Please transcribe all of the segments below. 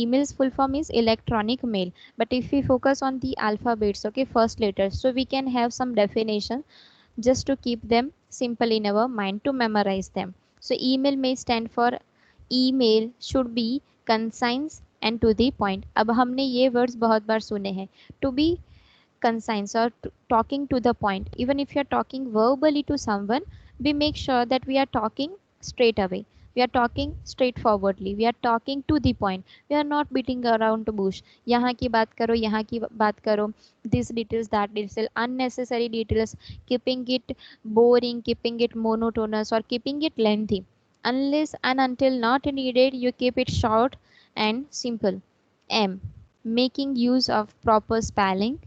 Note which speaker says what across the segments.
Speaker 1: email's full form is electronic mail, but if we focus on the alphabets, okay, first letters, so we can have some definition just to keep them simple in our mind to memorize them. So email may stand for email should be concise and to the point. अब हमने ये words बहुत बार सुने हैं, to be concise or talking to the point. Even if you are talking verbally to someone, we make sure that we are talking straight away. We are talking straightforwardly. We are talking to the point. We are not beating around the bush. यहाँ की बात करो, यहाँ की बात करो. This details, that details, unnecessary details, keeping it boring, keeping it monotonous, or keeping it lengthy. Unless and until not needed, you keep it short and simple. M. Making use of proper spelling,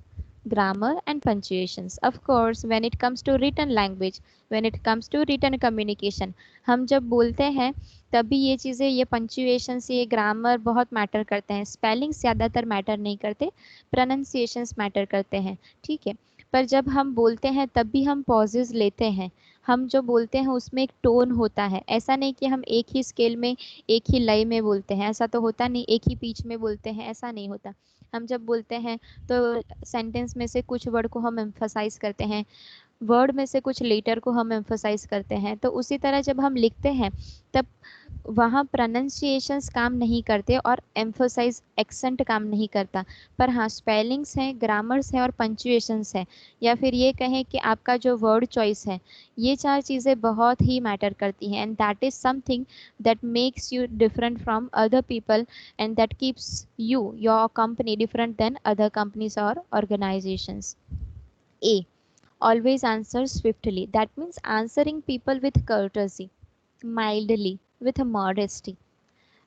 Speaker 1: grammar and punctuations. Of course, when it comes to written language, when it comes to written communication, हम जब बोलते हैं तभी ये चीज़ें, ये punctuations, ये grammar बहुत मैटर करते हैं. स्पेलिंग्स ज़्यादातर मैटर नहीं करते, प्रोनाउंसिएशंस मैटर करते हैं, ठीक है. पर जब हम बोलते हैं तब भी हम पॉजेज लेते हैं. हम जो बोलते हैं उसमें एक टोन होता है. ऐसा नहीं कि हम एक ही स्केल में, एक ही लय में बोलते हैं, ऐसा तो होता नहीं. एक ही पिच में बोलते हैं, ऐसा नहीं होता. हम जब बोलते हैं तो सेंटेंस में से कुछ वर्ड को हम एम्फसाइज करते हैं, वर्ड में से कुछ लेटर को हम एम्फसाइज करते हैं. तो उसी तरह जब हम लिखते हैं तब वहाँ प्रोनाउंसिएशंस काम नहीं करते और एम्फसाइज एक्सेंट काम नहीं करता. पर हाँ, स्पेलिंग्स हैं, ग्रामर्स है और पंक्चुएशंस है, या फिर ये कहें कि आपका जो वर्ड चॉइस है, ये चार चीज़ें बहुत ही मैटर करती हैं. And that is something that makes you different from other people and that keeps you your company different then other companies और organisations. A. Always answer swiftly. That means answering people with courtesy, mildly, with modesty.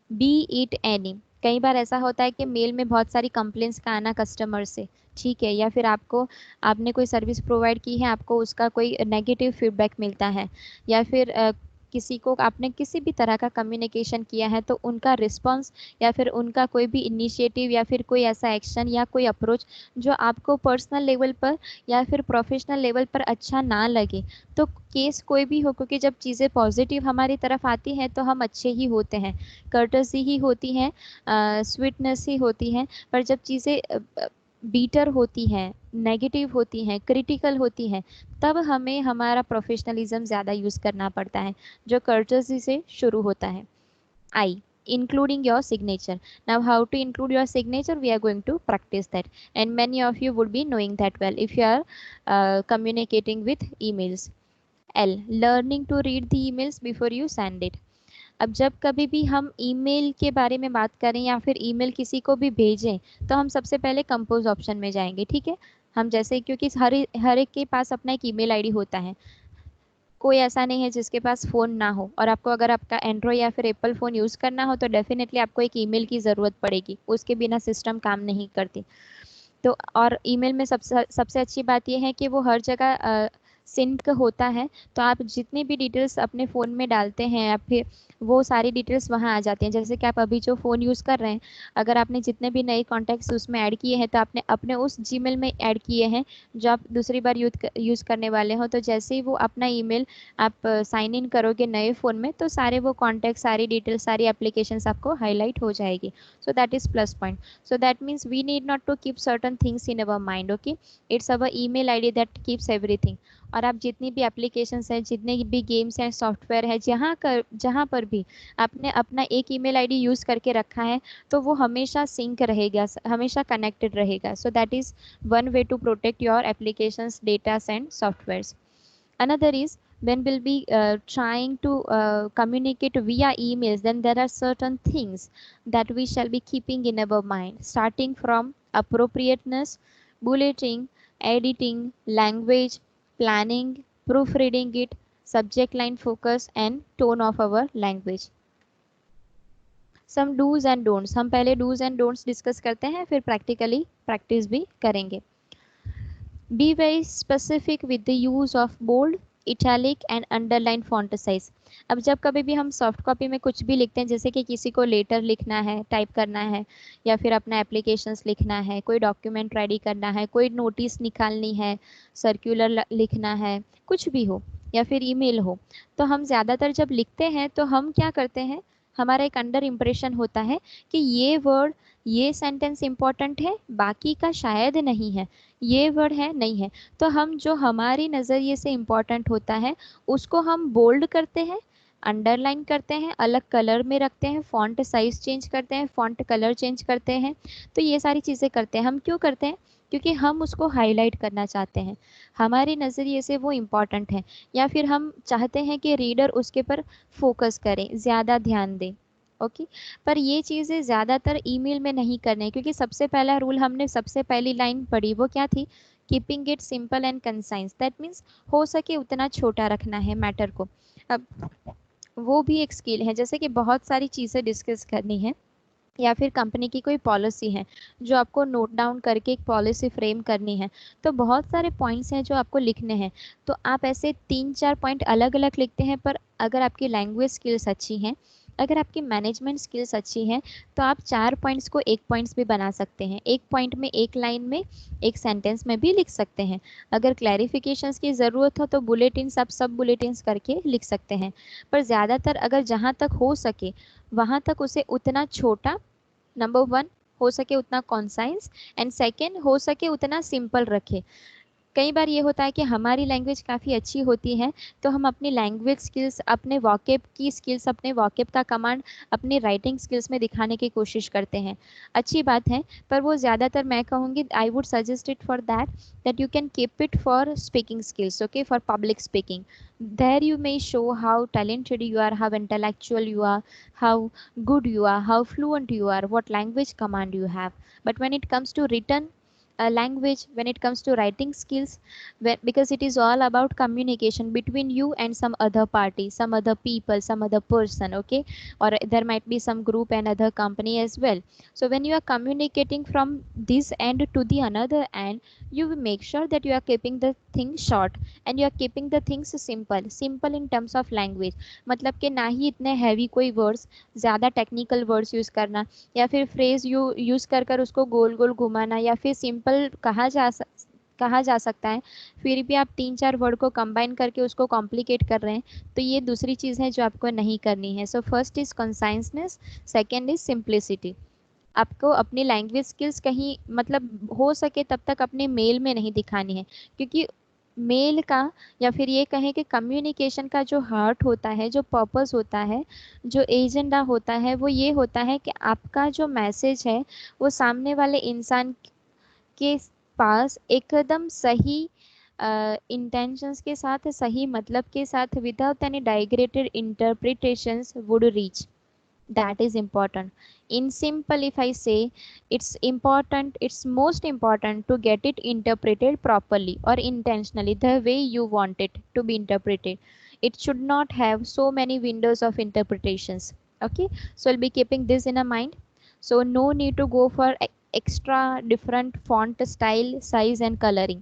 Speaker 1: Be it any. कई बार ऐसा होता है कि mail में बहुत सारी complaints का आना कस्टमर से, ठीक है, या फिर आपने कोई सर्विस प्रोवाइड की है, आपको उसका कोई नेगेटिव फीडबैक मिलता है, या फिर किसी को आपने किसी भी तरह का कम्युनिकेशन किया है तो उनका रिस्पांस या फिर उनका कोई भी इनिशिएटिव या फिर कोई ऐसा एक्शन या कोई अप्रोच जो आपको पर्सनल लेवल पर या फिर प्रोफेशनल लेवल पर अच्छा ना लगे, तो केस कोई भी हो, क्योंकि जब चीज़ें पॉजिटिव हमारी तरफ आती हैं तो हम अच्छे ही होते हैं, कर्टसी ही होती हैं, स्वीटनेस ही होती है. पर जब चीज़ें बीटर होती हैं, नेगेटिव होती हैं, क्रिटिकल होती हैं, तब हमें हमारा प्रोफेशनलिज्म ज़्यादा यूज़ करना पड़ता है, जो कर्टसी से शुरू होता है. I. Including your signature. Now, how to include your signature? We are going to practice that, and many of you would be knowing that well if you are communicating with emails. L. Learning to read the emails before you send it. अब जब कभी भी हम email के बारे में बात करें या फिर ईमेल किसी को भी भेजें तो हम सबसे पहले कंपोज ऑप्शन में जाएंगे, ठीक है. हम जैसे, क्योंकि हर एक के पास अपना एक ईमेल आईडी होता है, कोई ऐसा नहीं है जिसके पास फ़ोन ना हो. और आपको अगर आपका एंड्रॉयड या फिर एप्पल फ़ोन यूज़ करना हो तो डेफिनेटली आपको एक ईमेल की ज़रूरत पड़ेगी, उसके बिना सिस्टम काम नहीं करती. तो और ईमेल में सबसे अच्छी बात यह है कि वो हर जगह सिंक होता है, तो आप जितनी भी डिटेल्स अपने फ़ोन में डालते हैं या फिर वो सारी डिटेल्स वहाँ आ जाती हैं. जैसे कि आप अभी जो फ़ोन यूज़ कर रहे हैं, अगर आपने जितने भी नए कॉन्टैक्ट्स उसमें ऐड किए हैं तो आपने अपने उस जीमेल में ऐड किए हैं जो आप दूसरी बार यूज़ करने वाले हो. तो जैसे ही वो अपना ईमेल आप साइन इन करोगे नए फ़ोन में तो सारे वो कॉन्टैक्ट, सारी डिटेल्स, सारी एप्लीकेशंस आपको हाईलाइट हो जाएगी. सो that is plus point. So that means we need not to keep certain things in our mind. Okay, it's our email ID that keeps everything. और आप जितनी भी एप्लीकेशंस हैं, जितने भी गेम्स हैं, सॉफ्टवेयर है, जहाँ पर भी आपने अपना एक ईमेल आईडी यूज़ करके रखा है तो वो हमेशा सिंक रहेगा, हमेशा कनेक्टेड रहेगा. So that is one way to protect your applications, datas and softwares. Another is when we'll be trying to communicate via emails, then there are certain things that we shall be keeping in our mind, starting from appropriateness, bulleting, editing, language, planning, proofreading it, subject line focus and tone of our language. Some do's and don'ts. हम पहले do's and don'ts discuss करते हैं, फिर practically practice भी करेंगे. Be very specific with the use of bold, italic and underline font size. अब जब कभी भी हम सॉफ्ट कॉपी में कुछ भी लिखते हैं, जैसे कि किसी को लेटर लिखना है, टाइप करना है, या फिर अपना एप्लीकेशंस लिखना है, कोई डॉक्यूमेंट रेडी करना है, कोई नोटिस निकालनी है, सर्कुलर लिखना है, कुछ भी हो या फिर ईमेल हो, तो हम ज़्यादातर जब लिखते हैं तो हम क्या करते हैं, हमारा एक अंडर इम्प्रेशन होता है कि ये वर्ड, ये सेंटेंस इंपॉर्टेंट है, बाकी का शायद नहीं है, ये वर्ड है नहीं है। तो हम जो हमारी नज़रिए से इम्पॉर्टेंट होता है उसको हम बोल्ड करते हैं, अंडरलाइन करते हैं, अलग कलर में रखते हैं, फॉन्ट साइज चेंज करते हैं, फॉन्ट कलर चेंज करते हैं। तो ये सारी चीज़ें करते हैं। हम क्यों करते हैं? क्योंकि हम उसको हाईलाइट करना चाहते हैं, हमारे नज़रिए से वो इम्पॉर्टेंट है, या फिर हम चाहते हैं कि रीडर उसके पर फोकस करें, ज़्यादा ध्यान दें। ओके, पर ये चीज़ें ज़्यादातर ईमेल में नहीं करने हैं, क्योंकि सबसे पहला रूल हमने सबसे पहली लाइन पढ़ी वो क्या थी? Keeping it simple and concise. That means हो सके उतना छोटा रखना है मैटर को। अब वो भी एक स्किल है, जैसे कि बहुत सारी चीज़ें डिस्कस करनी है, या फिर कंपनी की कोई पॉलिसी है जो आपको नोट डाउन करके एक पॉलिसी फ्रेम करनी है, तो बहुत सारे पॉइंट्स हैं जो आपको लिखने हैं। तो आप ऐसे 3-4 पॉइंट अलग अलग लिखते हैं, पर अगर आपकी लैंग्वेज स्किल्स अच्छी हैं, अगर आपकी मैनेजमेंट स्किल्स अच्छी हैं, तो आप 4 पॉइंट्स को एक पॉइंट्स भी बना सकते हैं, एक पॉइंट में, एक लाइन में, एक सेंटेंस में भी लिख सकते हैं। अगर क्लैरिफिकेशंस की ज़रूरत हो तो बुलेटिन्स आप सब बुलेटिन्स करके लिख सकते हैं, पर ज़्यादातर अगर जहाँ तक हो सके वहाँ तक उसे उतना छोटा, नंबर वन, हो सके उतना कॉन्साइंस, एंड सेकेंड, हो सके उतना सिंपल रखे। कई बार ये होता है कि हमारी लैंग्वेज काफ़ी अच्छी होती है, तो हम अपनी लैंग्वेज स्किल्स, अपने वॉकेब की स्किल्स, अपने वॉकेब का कमांड अपनी राइटिंग स्किल्स में दिखाने की कोशिश करते हैं। अच्छी बात है, पर वो ज़्यादातर मैं कहूँगी, I would suggest it for that you can keep it for speaking skills, okay, for public speaking. There you may show how talented you are, how intellectual you are, how good you are, how fluent you are, what language command you have. But when it comes to written language, when it comes to writing skills, because it is all about communication between you and some other party, some other people, some other person, okay, or there might be some group and other company as well. So when you are communicating from this end to the another end, you will make sure that you are keeping the things short and you are keeping the things simple in terms of language. मतलब कि ना ही इतने heavy कोई words, ज़्यादा technical words use करना, या फिर phrase use कर कर उसको गोल गोल घुमाना, या फिर सिंपल कहा जा सकता है, फिर भी आप 3-4 वर्ड को कंबाइन करके उसको कॉम्प्लिकेट कर रहे हैं। तो ये दूसरी चीज़ है जो आपको नहीं करनी है। So first is consciousness, second is simplicity. आपको अपनी लैंग्वेज स्किल्स कहीं, मतलब हो सके तब तक अपने मेल में नहीं दिखानी है, क्योंकि मेल का, या फिर ये कहें कि कम्युनिकेशन का जो हार्ट होता है, जो पर्पस होता है, जो एजेंडा होता है, वो ये होता है कि आपका जो मैसेज है वो सामने वाले इंसान के पास एकदम सही इंटेंशंस के साथ, सही मतलब के साथ, without any degraded interpretations would reach. That is important. In simple, if I say, it's important, it's most important to get it interpreted properly or intentionally the way you want it to be interpreted. It should not have so many windows of interpretations. Okay, so I'll be keeping this in a mind. So no need to go for extra different font style, size and coloring.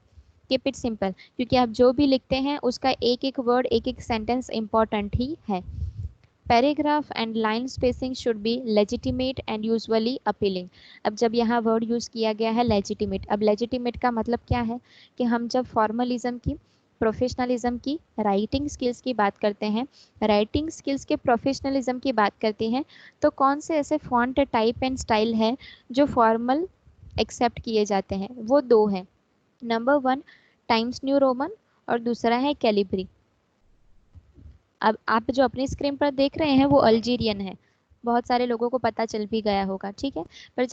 Speaker 1: Keep it simple, क्योंकि आप जो भी लिखते हैं उसका एक एक word, एक एक सेंटेंस इंपॉर्टेंट ही है। Paragraph and line spacing should be legitimate and usually appealing. अब जब यहाँ वर्ड यूज़ किया गया है लेजिटिमेट, अब लेजिटिमेट का मतलब क्या है कि हम जब फॉर्मलिज्म की, प्रोफेशनलिज्म की, राइटिंग स्किल्स की बात करते हैं, राइटिंग स्किल्स के प्रोफेशनलिज्म की बात करते हैं, तो कौन से ऐसे फॉन्ट टाइप एंड स्टाइल हैं जो फॉर्मल एक्सेप्ट किए जाते हैं? वो दो हैं। Number one, times new Roman, और दूसरा है कैलिब्री। अब आप जो अपनी स्क्रीन पर देख रहे हैं वो अल्जीरियन है, बहुत सारे लोगों को पता चल भी गया होगा, ठीक है। पर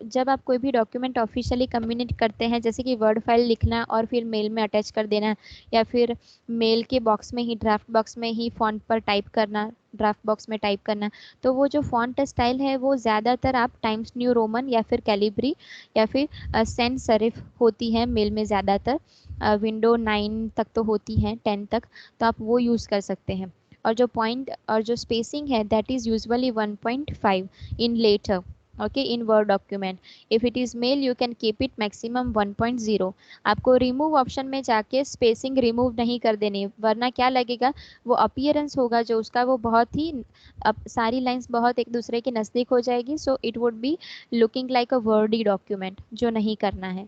Speaker 1: जब आप कोई भी डॉक्यूमेंट ऑफिशियली कम्युनिकेट करते हैं, जैसे कि वर्ड फाइल लिखना और फिर मेल में अटैच कर देना, या फिर मेल के बॉक्स में ही, ड्राफ्ट बॉक्स में ही फ़ॉन्ट पर टाइप करना, ड्राफ्ट बॉक्स में टाइप करना, तो वो जो फ़ॉन्ट स्टाइल है वो ज़्यादातर आप टाइम्स न्यू रोमन या फिर कैलिब्री या फिर सेंस सेरिफ होती है मेल में ज़्यादातर, विंडो 9 तक तो होती हैं, 10 तक, तो आप वो यूज़ कर सकते हैं। और जो पॉइंट और जो स्पेसिंग है that is usually 1.5 in letter, okay, in word document. If it is mail you can keep it maximum 1.0। आपको रिमूव ऑप्शन में जाके स्पेसिंग रिमूव नहीं कर देनी, वरना क्या लगेगा, वो अपीयरेंस होगा जो उसका वो बहुत ही, अब सारी लाइंस बहुत एक दूसरे के नज़दीक हो जाएगी, so it would be looking like a Verde document, जो नहीं करना है।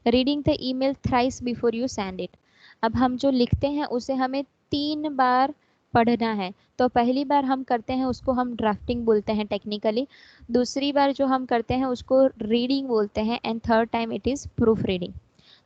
Speaker 1: Reading the email thrice before you send it. अब हम जो लिखते हैं उसे हमें 3 बार पढ़ना है तो पहली बार हम करते हैं उसको हम ड्राफ्टिंग बोलते हैं टेक्निकली, दूसरी बार जो हम करते हैं उसको रीडिंग बोलते हैं, and third time it is proof reading.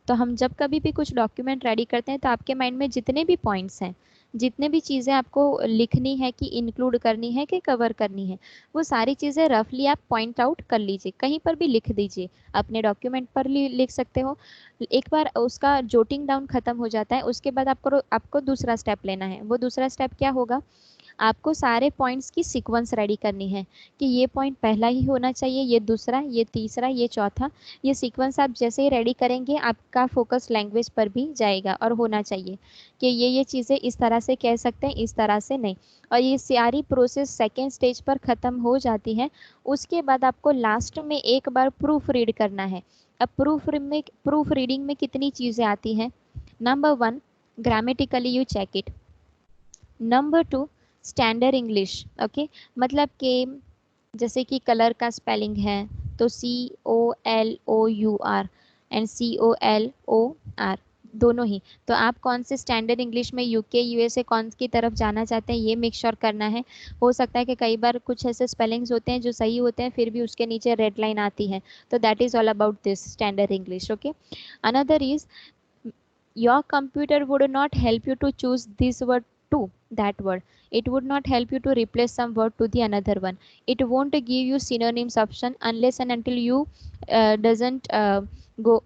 Speaker 1: तो हम जब कभी भी कुछ डॉक्यूमेंट रेडी करते हैं तो आपके माइंड में जितने भी पॉइंट्स हैं, जितने भी चीज़ें आपको लिखनी है कि इंक्लूड करनी है कि कवर करनी है, वो सारी चीज़ें रफली आप पॉइंट आउट कर लीजिए, कहीं पर भी लिख दीजिए, अपने डॉक्यूमेंट पर लिख सकते हो। एक बार उसका जोटिंग डाउन खत्म हो जाता है उसके बाद आपको आपको दूसरा स्टेप लेना है। वो दूसरा स्टेप क्या होगा, आपको सारे पॉइंट्स की सीक्वेंस रेडी करनी है कि ये पॉइंट पहला ही होना चाहिए, ये दूसरा, ये तीसरा, ये चौथा। ये सीक्वेंस आप जैसे ही रेडी करेंगे आपका फोकस लैंग्वेज पर भी जाएगा और होना चाहिए कि ये चीज़ें इस तरह से कह सकते हैं, इस तरह से नहीं। और ये सारी प्रोसेस सेकेंड स्टेज पर ख़त्म हो जाती है। उसके बाद आपको लास्ट में एक बार प्रूफ रीड करना है। अब प्रूफ रीडिंग में कितनी चीज़ें आती हैं। Number 1, grammatically you check it. Number 2, standard English. Okay, मतलब कि जैसे कि कलर का स्पेलिंग है तो COLOUR एंड COLOR दोनों ही। तो आप कौन से स्टैंडर्ड इंग्लिश में UK USA कौन की तरफ जाना चाहते हैं ये मेक श्योर करना है। हो सकता है कि कई बार कुछ ऐसे स्पेलिंग्स होते हैं जो सही होते हैं फिर भी उसके नीचे रेड लाइन आती है, तो that is all about this standard English. Okay, another is your computer would not help you to choose this word to that word. It would not help you to replace some word to the another one. It won't give you synonyms option unless and until you doesn't go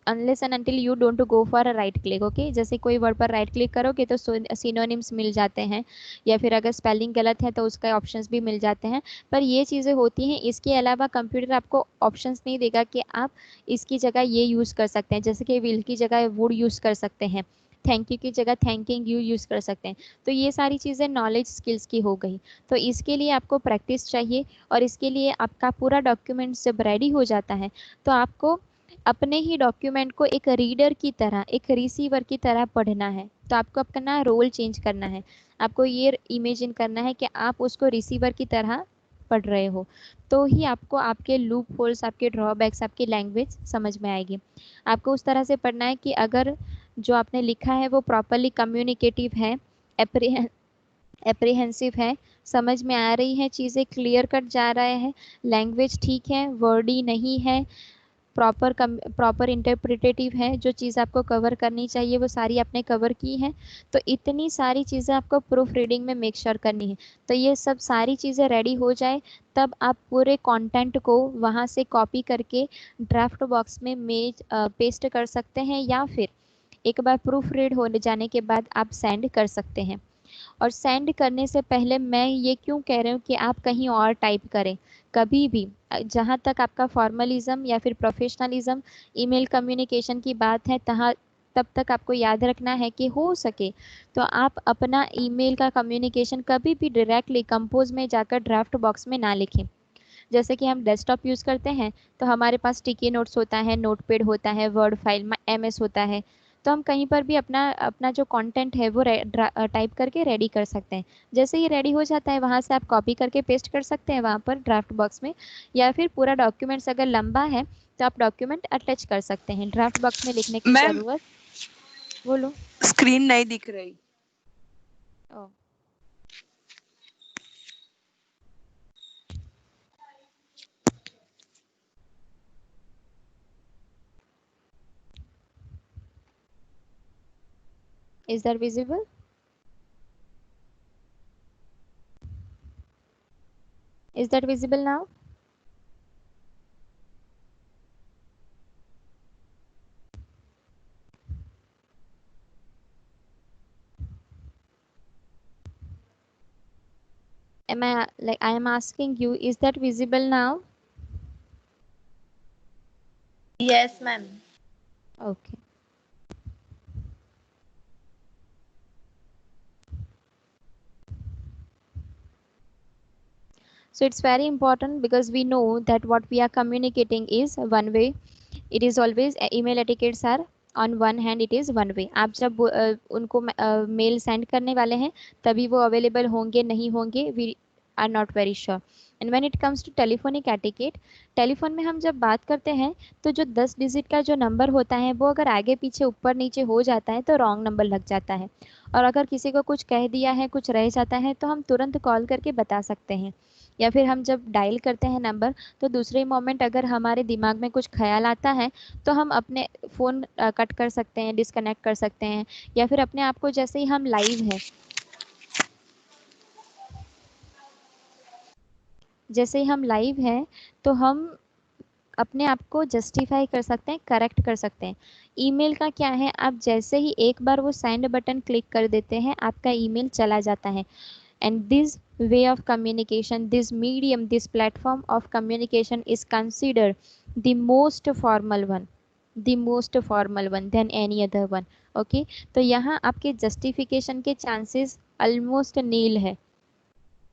Speaker 1: unless and until you don't go for a right click. Okay, जैसे कोई word पर right click करोगे तो synonyms मिल जाते हैं, या फिर अगर स्पेलिंग गलत है तो उसका ऑप्शंस भी मिल जाते हैं। पर ये चीज़ें होती हैं, इसके अलावा कंप्यूटर आपको ऑप्शंस नहीं देगा कि आप इसकी जगह ये यूज़ कर सकते हैं। जैसे कि विल की जगह वुड यूज़ कर सकते हैं, थैंक यू की जगह थैंकिंग यू यूज़ कर सकते हैं। तो ये सारी चीज़ें नॉलेज स्किल्स की हो गई। तो इसके लिए आपको प्रैक्टिस चाहिए, और इसके लिए आपका पूरा डॉक्यूमेंट जब रेडी हो जाता है तो आपको अपने ही डॉक्यूमेंट को एक रीडर की तरह, एक रिसीवर की तरह पढ़ना है। तो आपको अपना रोल चेंज करना है, आपको ये इमेजिन करना है कि आप उसको रिसीवर की तरह पढ़ रहे हो, तो ही आपको आपके लूप होल्स, आपके ड्रॉबैक्स, आपकी लैंग्वेज समझ में आएगी। आपको उस तरह से पढ़ना है कि अगर जो आपने लिखा है वो प्रॉपरली कम्युनिकेटिव है, एप्रीहेंसिव है, समझ में आ रही है, चीज़ें क्लियर कट जा रहे हैं, लैंग्वेज ठीक है, वर्डी नहीं है, प्रॉपर इंटरप्रिटेटिव है, जो चीज़ आपको कवर करनी चाहिए वो सारी आपने कवर की है। तो इतनी सारी चीज़ें आपको प्रूफ रीडिंग में मेक श्योर करनी है। तो ये सब सारी चीज़ें रेडी हो जाए तब आप पूरे कंटेंट को वहाँ से कॉपी करके ड्राफ्ट बॉक्स में पेस्ट कर सकते हैं, या फिर एक बार प्रूफ रीड होने जाने के बाद आप सेंड कर सकते हैं। और सेंड करने से पहले मैं ये क्यों कह रही हूँ कि आप कहीं और टाइप करें, कभी भी जहाँ तक आपका फॉर्मलिज्म या फिर प्रोफेशनलिज्म ईमेल कम्युनिकेशन की बात है, तहाँ तब तक आपको याद रखना है कि हो सके तो आप अपना ईमेल का कम्युनिकेशन कभी भी डायरेक्टली कंपोज में जाकर ड्राफ्ट बॉक्स में ना लिखें। जैसे कि हम डेस्कटॉप यूज़ करते हैं तो हमारे पास स्टिकी नोट्स होता है, नोटपैड होता है, वर्ड फाइल MS होता है, तो हम कहीं पर भी अपना अपना जो कंटेंट है वो टाइप करके रेडी कर सकते हैं। जैसे ही रेडी हो जाता है वहाँ से आप कॉपी करके पेस्ट कर सकते हैं वहाँ पर ड्राफ्ट बॉक्स में, या फिर पूरा डॉक्यूमेंट्स अगर लंबा है तो आप डॉक्यूमेंट अटैच कर सकते हैं। ड्राफ्ट बॉक्स में लिखने की
Speaker 2: मैम
Speaker 1: ज़रूरत, बोलो।
Speaker 2: स्क्रीन नहीं दिख रही।
Speaker 1: ओ, is that visible? Is that visible now? I am asking you, is that visible now?
Speaker 2: Yes, ma'am.
Speaker 1: Okay. So it's very important because we know that what we are communicating is one way. It is always email etiquettes are on one hand, it is one way. आप जब उनको mail send करने वाले हैं तभी वो available होंगे नहीं होंगे, we are not very sure. And when it comes to telephonic etiquette, telephone में हम जब बात करते हैं तो जो 10 डिजिट का जो नंबर होता है वो अगर आगे पीछे ऊपर नीचे हो जाता है तो रॉन्ग नंबर लग जाता है। और अगर किसी को कुछ कह दिया है, कुछ रह जाता है, तो हम तुरंत कॉल करके बता सकते हैं। या फिर हम जब डायल करते हैं नंबर, तो दूसरे मोमेंट अगर हमारे दिमाग में कुछ ख्याल आता है, तो हम अपने फ़ोन कट कर सकते हैं, डिस्कनेक्ट कर सकते हैं, या फिर अपने आप को जैसे ही हम लाइव हैं, जैसे ही हम लाइव हैं, तो हम अपने आप को जस्टिफाई कर सकते हैं, करेक्ट कर सकते हैं। ईमेल का क्या है, आप जैसे ही एक बार वो सेंड बटन क्लिक कर देते हैं, आपका ईमेल चला जाता है। And this way of communication, this medium, this platform of communication is considered the most formal one, the most formal one than any other one. Okay, तो यहाँ आपके justification के chances almost nil है।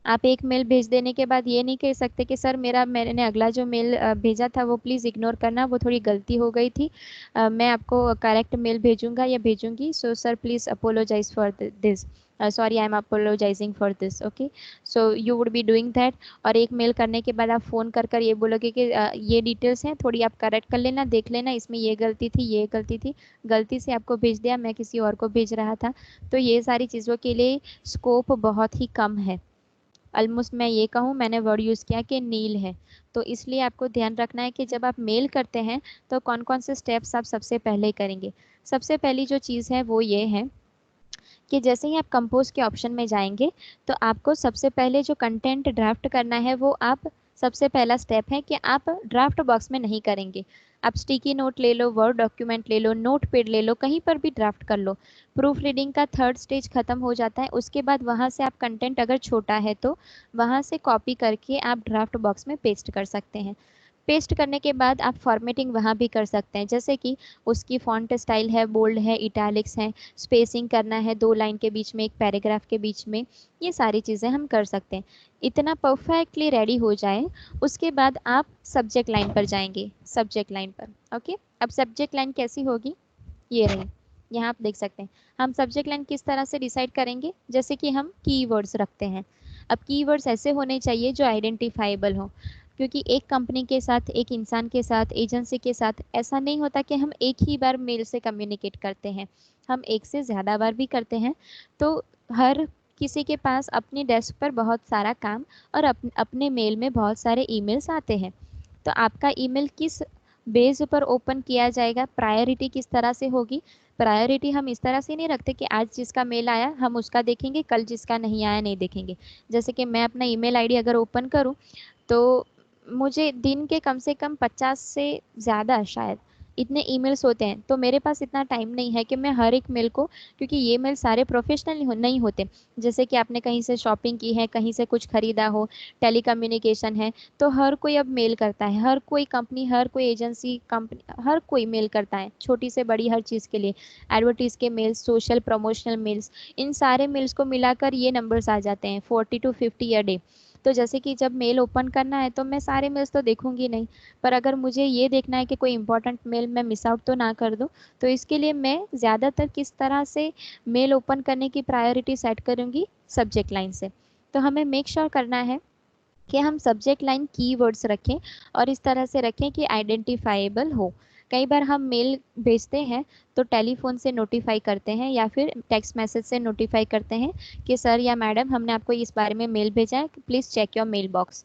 Speaker 1: आप एक मेल भेज देने के बाद ये नहीं कह सकते कि सर मैंने अगला जो मेल भेजा था वो प्लीज़ इग्नोर करना, वो थोड़ी गलती हो गई थी, मैं आपको करेक्ट मेल भेजूंगा या भेजूंगी, so sir please apologise for this, sorry I am apologising for this. Okay, so you would be doing that. और एक मेल करने के बाद आप फ़ोन कर ये बोलोगे कि ये डिटेल्स हैं, थोड़ी आप करेक्ट कर लेना, देख लेना, इसमें ये गलती थी, ये गलती थी, गलती से आपको भेज दिया, मैं किसी और को भेज रहा था। तो ये सारी चीज़ों के लिए स्कोप बहुत ही कम है। ऑलमोस्ट मैं ये कहूँ, मैंने वर्ड यूज़ किया कि नील है। तो इसलिए आपको ध्यान रखना है कि जब आप मेल करते हैं, तो कौन कौन से स्टेप्स आप सबसे पहले करेंगे। सबसे पहली जो चीज़ है वो ये है कि जैसे ही आप कंपोज के ऑप्शन में जाएंगे, तो आपको सबसे पहले जो कंटेंट ड्राफ्ट करना है, वो आप सबसे पहला स्टेप है कि आप ड्राफ्ट बॉक्स में नहीं करेंगे। आप स्टिकी नोट ले लो, वर्ड डॉक्यूमेंट ले लो, नोट पैड ले लो, कहीं पर भी ड्राफ्ट कर लो। प्रूफ रीडिंग का थर्ड स्टेज खत्म हो जाता है, उसके बाद वहाँ से आप कंटेंट अगर छोटा है तो वहाँ से कॉपी करके आप ड्राफ्ट बॉक्स में पेस्ट कर सकते हैं। पेस्ट करने के बाद आप फॉर्मेटिंग वहाँ भी कर सकते हैं, जैसे कि उसकी फॉन्ट स्टाइल है, बोल्ड है, इटैलिक्स है, स्पेसिंग करना है 2 लाइन के बीच में, एक पैराग्राफ के बीच में, ये सारी चीज़ें हम कर सकते हैं। इतना परफेक्टली रेडी हो जाए, उसके बाद आप सब्जेक्ट लाइन पर जाएंगे, सब्जेक्ट लाइन पर। ओके, अब सब्जेक्ट लाइन कैसी होगी, ये रही, यहाँ आप देख सकते हैं। हम सब्जेक्ट लाइन किस तरह से डिसाइड करेंगे, जैसे कि हम कीवर्ड्स रखते हैं। अब कीवर्ड्स ऐसे होने चाहिए जो आइडेंटिफाइबल हो, क्योंकि एक कंपनी के साथ, एक इंसान के साथ, एजेंसी के साथ ऐसा नहीं होता कि हम एक ही बार मेल से कम्युनिकेट करते हैं, हम एक से ज़्यादा बार भी करते हैं। तो हर किसी के पास अपनी डेस्क पर बहुत सारा काम और अपने मेल में बहुत सारे ईमेल्स आते हैं। तो आपका ईमेल किस बेस पर ओपन किया जाएगा, प्रायोरिटी किस तरह से होगी। प्रायोरिटी हम इस तरह से नहीं रखते कि आज जिसका मेल आया हम उसका देखेंगे, कल जिसका नहीं आया नहीं देखेंगे। जैसे कि मैं अपना ईमेल आईडी अगर ओपन करूं, तो मुझे दिन के कम से कम 50 से ज़्यादा शायद इतने ईमेल्स होते हैं, तो मेरे पास इतना टाइम नहीं है कि मैं हर एक मेल को, क्योंकि ये मेल सारे प्रोफेशनल नहीं होते। जैसे कि आपने कहीं से शॉपिंग की है, कहीं से कुछ खरीदा हो, टेली कम्युनिकेशन है, तो हर कोई अब मेल करता है, हर कोई कंपनी, हर कोई एजेंसी, कंपनी, हर कोई मेल करता है, छोटी से बड़ी हर चीज़ के लिए। एडवर्टीज़ के मेल्स, सोशल प्रमोशनल मेल्स, इन सारे मेल्स को मिलाकर ये नंबर्स आ जाते हैं 40 to 50 अ डे। तो जैसे कि जब मेल ओपन करना है, तो मैं सारे मेल्स तो देखूंगी नहीं, पर अगर मुझे ये देखना है कि कोई इंपॉर्टेंट मेल मैं मिस आउट तो ना कर दूं, तो इसके लिए मैं ज़्यादातर किस तरह से मेल ओपन करने की प्रायोरिटी सेट करूंगी, सब्जेक्ट लाइन से। तो हमें मेक श्योर करना है कि हम सब्जेक्ट लाइन कीवर्ड्स रखें, और इस तरह से रखें कि आइडेंटिफाइबल हो। कई बार हम मेल भेजते हैं तो टेलीफोन से नोटिफाई करते हैं या फिर टेक्स्ट मैसेज से नोटिफाई करते हैं कि सर या मैडम, हमने आपको इस बारे में मेल भेजा है, please check your mail box.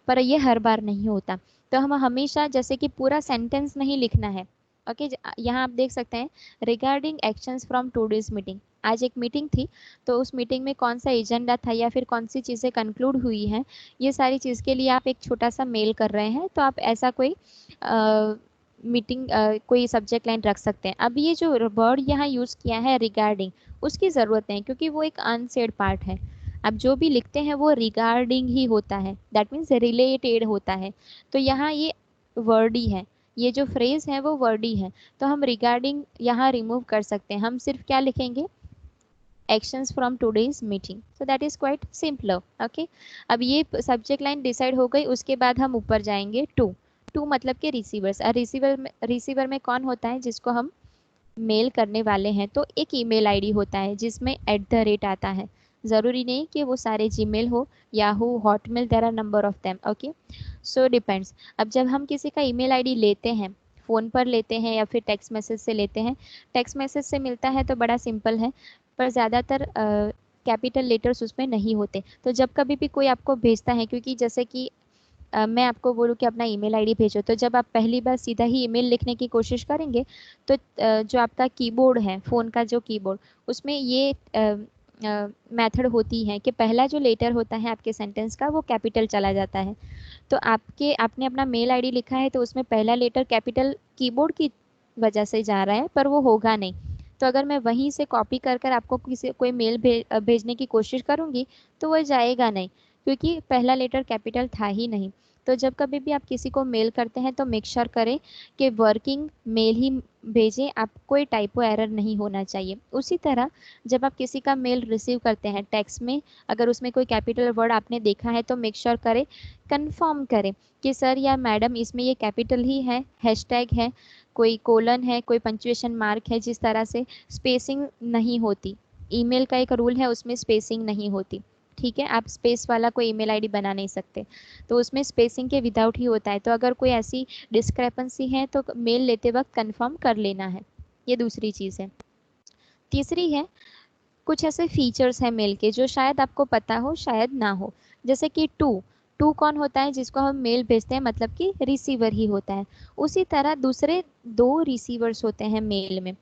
Speaker 1: पर ये हर बार नहीं होता। तो हम हमेशा, जैसे कि पूरा सेंटेंस नहीं लिखना है। ओके, यहाँ आप देख सकते हैं, regarding actions from today's meeting. आज एक मीटिंग थी, तो उस मीटिंग में कौन सा एजेंडा था या फिर कौन सी चीज़ें कंक्लूड हुई हैं, ये सारी चीज़ के लिए आप एक छोटा सा मेल कर रहे हैं, तो आप ऐसा कोई मीटिंग कोई सब्जेक्ट लाइन रख सकते हैं। अब ये जो वर्ड यहाँ यूज़ किया है रिगार्डिंग, उसकी ज़रूरत नहीं, क्योंकि वो एक अनसेड पार्ट है। अब जो भी लिखते हैं वो रिगार्डिंग ही होता है, दैट मीन्स रिलेटेड होता है। तो यहाँ ये वर्ड ही है, ये जो फ्रेज है वो वर्ड ही है, तो हम रिगार्डिंग यहाँ रिमूव कर सकते हैं। हम सिर्फ क्या लिखेंगे, actions from today's meeting, so that is quite simple. Okay, अब ये सब्जेक्ट लाइन डिसाइड हो गई, उसके बाद हम ऊपर जाएंगे टू। टू मतलब कि रिसीवर्स। रिसीवर में कौन होता है, जिसको हम मेल करने वाले हैं, तो एक ईमेल आईडी होता है जिसमें @ आता है। ज़रूरी नहीं कि वो सारे जीमेल हो, Yahoo, Hotmail, there are number of them. Okay, so depends. अब जब हम किसी का ईमेल आईडी लेते हैं, फ़ोन पर लेते हैं या फिर टेक्स्ट मैसेज से लेते हैं, टेक्स्ट मैसेज से मिलता है तो बड़ा सिंपल है, पर ज़्यादातर कैपिटल लेटर्स उसमें नहीं होते। तो जब कभी भी कोई आपको भेजता है, क्योंकि जैसे कि मैं आपको बोलूँ कि अपना ईमेल आईडी भेजो, तो जब आप पहली बार सीधा ही ईमेल लिखने की कोशिश करेंगे तो जो आपका कीबोर्ड है, फ़ोन का जो कीबोर्ड, उसमें ये मेथड होती है कि पहला जो लेटर होता है आपके सेंटेंस का वो कैपिटल चला जाता है। तो आपने अपना मेल आईडी लिखा है तो उसमें पहला लेटर कैपिटल कीबोर्ड की वजह से जा रहा है, पर वो होगा नहीं। तो अगर मैं वहीं से कॉपी कर कर आपको कोई मेल भेजने की कोशिश करूंगी तो वो जाएगा नहीं, क्योंकि पहला लेटर कैपिटल था ही नहीं। तो जब कभी भी आप किसी को मेल करते हैं तो मेक श्योर करें कि वर्किंग मेल ही भेजें, आप कोई टाइपो एरर नहीं होना चाहिए। उसी तरह जब आप किसी का मेल रिसीव करते हैं टेक्स्ट में, अगर उसमें कोई कैपिटल वर्ड आपने देखा है तो मेक श्योर करें, कंफर्म करें कि सर या मैडम इसमें ये कैपिटल ही है, हैशटैग है, कोई कोलन है, कोई पंक्चुएशन मार्क है, जिस तरह से स्पेसिंग नहीं होती। ईमेल का एक रूल है, उसमें स्पेसिंग नहीं होती। ठीक है, आप स्पेस वाला कोई ईमेल आईडी बना नहीं सकते, तो उसमें स्पेसिंग के विदाउट ही होता है। तो अगर कोई ऐसी डिस्क्रेपेंसी है तो मेल लेते वक्त कंफर्म कर लेना है। ये दूसरी चीज़ है। तीसरी है, कुछ ऐसे फीचर्स हैं मेल के जो शायद आपको पता हो शायद ना हो। जैसे कि टू टू कौन होता है? जिसको हम मेल भेजते हैं, मतलब कि रिसीवर ही होता है। उसी तरह दूसरे दो रिसीवर्स होते हैं मेल में।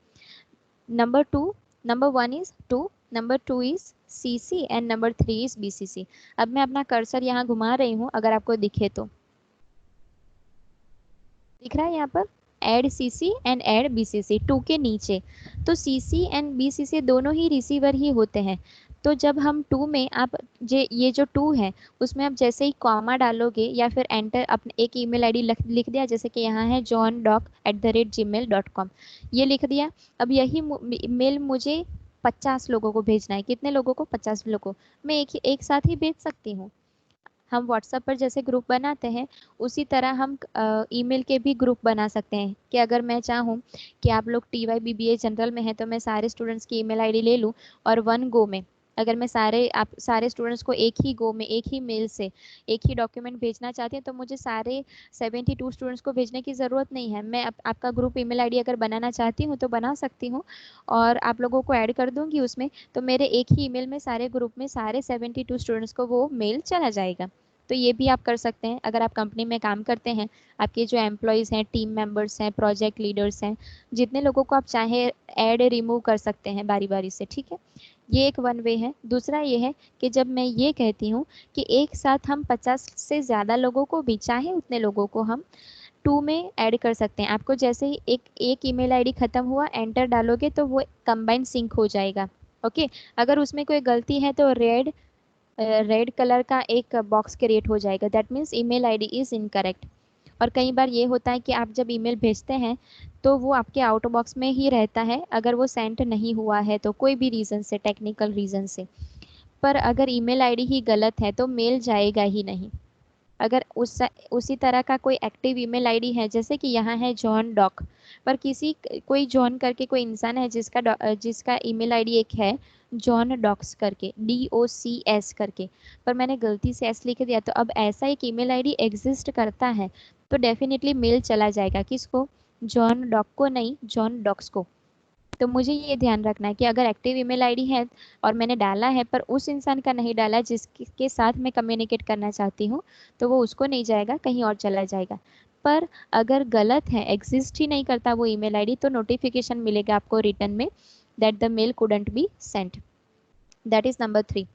Speaker 1: Number two, number one is to, number two is CC and number three is BCC. अब मैं अपना कर्सर यहाँ घुमा रही हूँ, अगर आपको दिखे तो दिख रहा है यहाँ पर add CC and add BCC to के नीचे। तो सीसी एंड बीसीसी दोनों ही रिसीवर ही होते हैं। तो जब हम टू में आप ये जो टू है उसमें आप जैसे ही कॉमा डालोगे या फिर एंटर अपने एक ईमेल आईडी लिख दिया, जैसे कि यहाँ है johndoc@gmail.com, ये लिख दिया। अब यही मेल मुझे 50 लोगों को भेजना है। कितने लोगों को? 50 लोगों को। मैं एक साथ ही भेज सकती हूँ। हम व्हाट्सएप पर जैसे ग्रुप बनाते हैं उसी तरह हम ईमेल के भी ग्रुप बना सकते हैं, कि अगर मैं चाहूँ कि आप लोग TY BBA जनरल में हैं तो मैं सारे स्टूडेंट्स की ईमेल आईडी ले लूँ और वन गो में, अगर मैं सारे स्टूडेंट्स को एक ही गो में एक ही मेल से एक ही डॉक्यूमेंट भेजना चाहती हूँ, तो मुझे सारे 72 स्टूडेंट्स को भेजने की ज़रूरत नहीं है। मैं आपका ग्रुप ईमेल आईडी अगर बनाना चाहती हूँ तो बना सकती हूँ और आप लोगों को ऐड कर दूंगी उसमें, तो मेरे एक ही ईमेल में सारे ग्रुप में सारे 72 स्टूडेंट्स को वो मेल चला जाएगा। तो ये भी आप कर सकते हैं अगर आप कंपनी में काम करते हैं। आपके जो एम्प्लॉयज़ हैं, टीम मेंबर्स हैं, प्रोजेक्ट लीडर्स हैं, जितने लोगों को आप चाहे ऐड रिमूव कर सकते हैं बारी बारी से। ठीक है, ये एक वन वे है। दूसरा ये है कि जब मैं ये कहती हूँ कि एक साथ हम 50 से ज़्यादा लोगों को भी, चाहे उतने लोगों को हम टू में ऐड कर सकते हैं। आपको जैसे ही एक ईमेल आईडी खत्म हुआ एंटर डालोगे तो वो कंबाइन सिंक हो जाएगा। ओके, अगर उसमें कोई गलती है तो रेड कलर का एक बॉक्स क्रिएट हो जाएगा, that means email ID is incorrect. और कई बार ये होता है कि आप जब ईमेल भेजते हैं तो वो आपके आउट बॉक्स में ही रहता है, अगर वो सेंड नहीं हुआ है तो कोई भी रीज़न से, टेक्निकल रीज़न से। पर अगर ईमेल आईडी ही गलत है तो मेल जाएगा ही नहीं। अगर उसी तरह का कोई एक्टिव ईमेल आईडी है, जैसे कि यहाँ है जॉन डॉक, पर कोई जॉन करके कोई इंसान है जिसका ईमेल आईडी एक है जॉन डॉक्स करके, DOCS करके, पर मैंने गलती से एस लिख दिया, तो अब ऐसा एक ईमेल आईडी एग्जिस्ट करता है तो डेफिनेटली मेल चला जाएगा। किसको? जॉन डॉक को नहीं, जॉन डॉक्स को। तो मुझे ये ध्यान रखना है कि अगर एक्टिव ईमेल आईडी है और मैंने डाला है पर उस इंसान का नहीं डाला जिसके साथ मैं कम्युनिकेट करना चाहती हूँ, तो वो उसको नहीं जाएगा, कहीं और चला जाएगा। पर अगर गलत है, एग्जिस्ट ही नहीं करता वो ईमेल आईडी, तो नोटिफिकेशन मिलेगा आपको रिटर्न में that the mail couldn't be sent. That is number 3।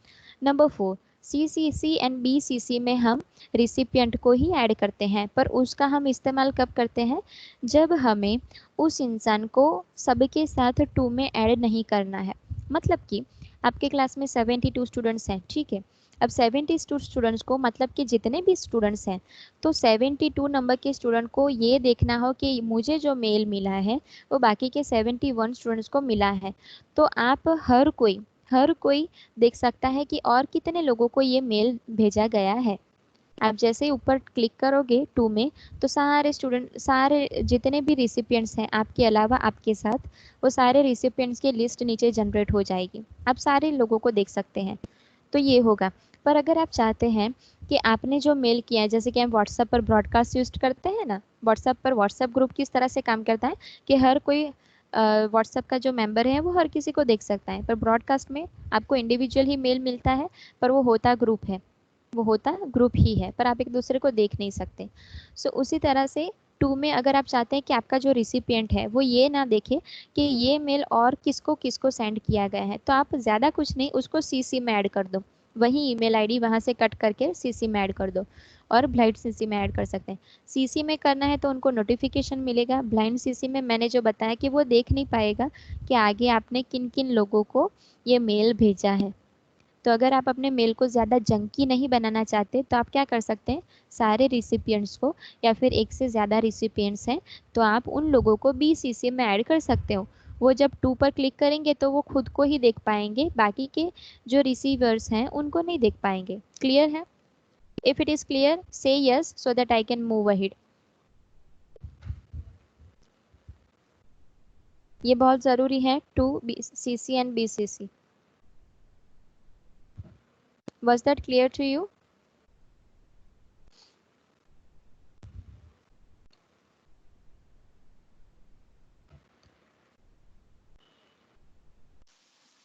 Speaker 1: Number 4, CCC and BCC में हम रिसिपिएंट को ही ऐड करते हैं, पर उसका हम इस्तेमाल कब करते हैं? जब हमें उस इंसान को सबके साथ टू में ऐड नहीं करना है। मतलब कि आपके क्लास में 72 स्टूडेंट्स हैं, ठीक है। अब 72 स्टूडेंट्स को, मतलब कि जितने भी स्टूडेंट्स हैं, तो 72 नंबर के स्टूडेंट को ये देखना हो कि मुझे जो मेल मिला है वो बाकी के 71 स्टूडेंट्स को मिला है। तो आप हर कोई देख सकता है कि और कितने लोगों को ये मेल भेजा गया है। आप जैसे ही ऊपर क्लिक करोगे टू में, तो सारे जितने भी रिसिपिएंट्स हैं आपके अलावा आपके साथ, वो सारे रिसिपिएंट्स की लिस्ट नीचे जनरेट हो जाएगी। आप सारे लोगों को देख सकते हैं। तो ये होगा। पर अगर आप चाहते हैं कि आपने जो मेल किया है, जैसे कि हम व्हाट्सएप पर ब्रॉडकास्ट यूज करते हैं ना, व्हाट्सएप ग्रुप किस तरह से काम करता है कि हर कोई व्हाट्सएप का जो मेंबर है वो हर किसी को देख सकता है, पर ब्रॉडकास्ट में आपको इंडिविजुअल ही मेल मिलता है, पर वो होता ग्रुप है, वो होता ग्रुप ही है, पर आप एक दूसरे को देख नहीं सकते। सो उसी तरह से टू में अगर आप चाहते हैं कि आपका जो रिसिपिएंट है वो ये ना देखे कि ये मेल और किसको किसको सेंड किया गया है, तो आप ज़्यादा कुछ नहीं, उसको सीसी में ऐड कर दो, वही ईमेल आईडी वहाँ से कट करके सीसी में ऐड कर दो, और ब्लाइंड सीसी में ऐड कर सकते हैं। सीसी में करना है तो उनको नोटिफिकेशन मिलेगा, ब्लाइंड सीसी में मैंने जो बताया कि वो देख नहीं पाएगा कि आगे आपने किन किन लोगों को ये मेल भेजा है। तो अगर आप अपने मेल को ज़्यादा जंकी नहीं बनाना चाहते तो आप क्या कर सकते हैं, सारे रिसिपिएंट्स को, या फिर एक से ज़्यादा रिसिपिएंट्स हैं तो आप उन लोगों को भी सीसी में ऐड कर सकते हो। वो जब टू पर क्लिक करेंगे तो वो खुद को ही देख पाएंगे, बाकी के जो रिसीवर्स हैं उनको नहीं देख पाएंगे। क्लियर है? If it is clear say yes so that I can move ahead. ये बहुत ज़रूरी है, to CC and BCC। Was that clear to you?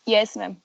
Speaker 2: Yes, ma'am.